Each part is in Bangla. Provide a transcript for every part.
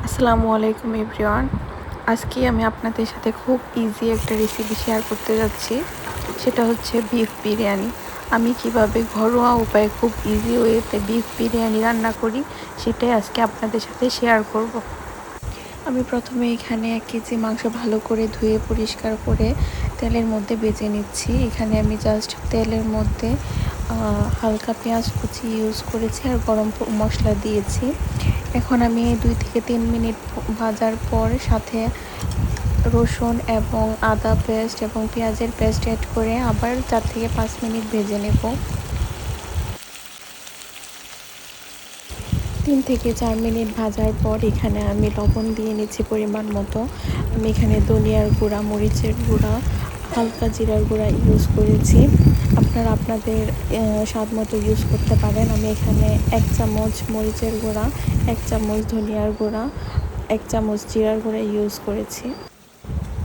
আসসালামু আলাইকুম এভরিওয়ান। আজকে আমি আপনাদের সাথে খুব ইজি একটা রেসিপি শেয়ার করতে যাচ্ছি। সেটা হচ্ছে বিফ বিরিয়ানি। আমি কিভাবে ঘরোয়া উপায়ে খুব ইজি ওয়েতে বিফ বিরিয়ানি রান্না করি সেটাই আজকে আপনাদের সাথে শেয়ার করব। আমি প্রথমে এখানে 1 কেজি মাংস ভালো করে ধুয়ে পরিষ্কার করে তেলের মধ্যে ভেজে নিচ্ছি। এখানে আমি জাস্ট তেলের মধ্যে হালকা পেঁয়াজ কুচি ইউজ করেছি আর গরম মশলা দিয়েছি। এখন আমি 2 থেকে 3 মিনিট ভাজার পর সাথে রসুন এবং আদা পেস্ট এবং পেঁয়াজের পেস্ট অ্যাড করে আবার 4 থেকে 5 মিনিট ভেজে নেব। 3 থেকে 4 মিনিট ভাজার পর এখানে আমি লবণ দিয়ে নিচ্ছি পরিমাণ মতো। আমি এখানে ধনিয়ার গুঁড়া, মরিচের গুঁড়া, হালকা জিরার গুঁড়া ইউজ করেছি। আপনারা আপনাদের স্বাদ মতো ইউজ করতে পারেন। আমি এখানে 1 চামচ মরিচের গুঁড়া, 1 চামচ ধনিয়ার গুঁড়া, 1 চামচ জিরার গুঁড়া ইউজ করেছি।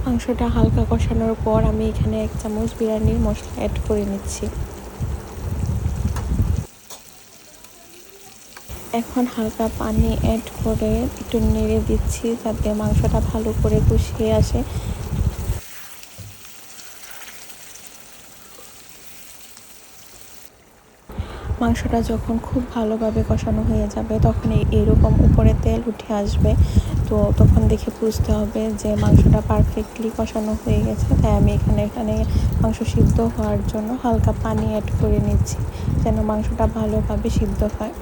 মাংসটা হালকা কষানোর পর আমি এখানে 1 চামচ বিরিয়ানির মশলা অ্যাড করে নিচ্ছি। এখন হালকা পানি অ্যাড করে একটু নেড়ে দিচ্ছি যাতে মাংসটা ভালো করে কষিয়ে আসে। মাংসটা যখন খুব ভালোভাবে কষানো হয়ে যাবে তখন এইরকম উপরে তেল উঠে আসবে। তো তখন দেখে বুঝতে হবে যে মাংসটা পারফেক্টলি কষানো হয়ে গেছে। তাই আমি এখানে মাংস সিদ্ধ হওয়ার জন্য হালকা পানি অ্যাড করে নিচ্ছি যেন মাংসটা ভালোভাবে সিদ্ধ হয়।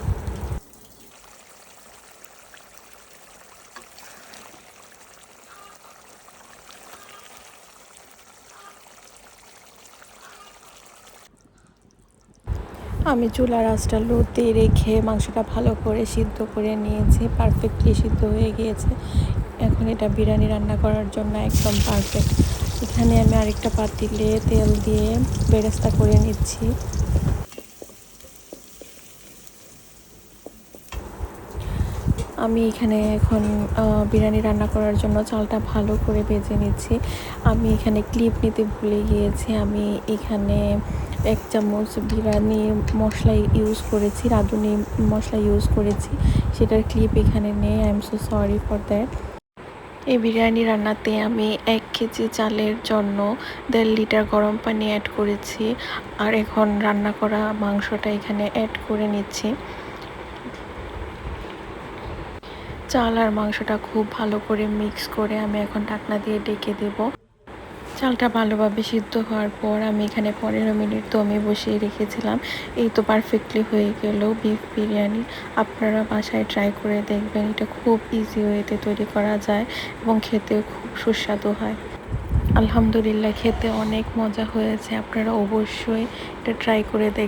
আমি চুলার আঁচটা লোতে রেখে মাংসটা ভালো করে সিদ্ধ করে নিয়েছি, পারফেক্টলি সিদ্ধ হয়ে গিয়েছে। এখন এটা বিরিয়ানি রান্না করার জন্য একদম পারফেক্ট। এখানে আমি আরেকটা পাতিলে তেল দিয়ে বেরেস্তা করে নিচ্ছি। আমি এখানে এখন বিরিয়ানি রান্না করার জন্য চালটা ভালো করে ভেজে নিচ্ছি। আমি এখানে ক্লিপ নিতে ভুলে গিয়েছি। আমি এখানে 1 চামচ বিরিয়ানি মশলা ইউজ করেছি, রাঁধুনি মশলা ইউজ করেছি। সেটার ক্লিপ এখানে নেই। I am so sorry for that. এই বিরিয়ানি রান্নাতে আমি 1 কেজি চালের জন্য 1.5 লিটার গরম পানি অ্যাড করেছি। আর এখন রান্না করা মাংসটা এখানে অ্যাড করে নিচ্ছি। চাল আর মাংসটা খুব ভালো করে মিক্স করে আমি এখন ঢাকনা দিয়ে ঢেকে দেব। চালটা ভালোভাবে সিদ্ধ হওয়ার পর আমি এখানে 15 মিনিট দমে বসিয়ে রেখেছিলাম। এই তো পারফেক্টলি হয়ে গেল বিফ বিরিয়ানি। আপনারা বাসায় ট্রাই করে দেখবেন। এটা খুব ইজি ওয়েতে তৈরি করা যায় এবং খেতেও খুব সুস্বাদু হয়। আলহামদুলিল্লাহ, খেতে অনেক মজা হয়েছে। আপনারা অবশ্যই এটা ট্রাই করে দেখবেন।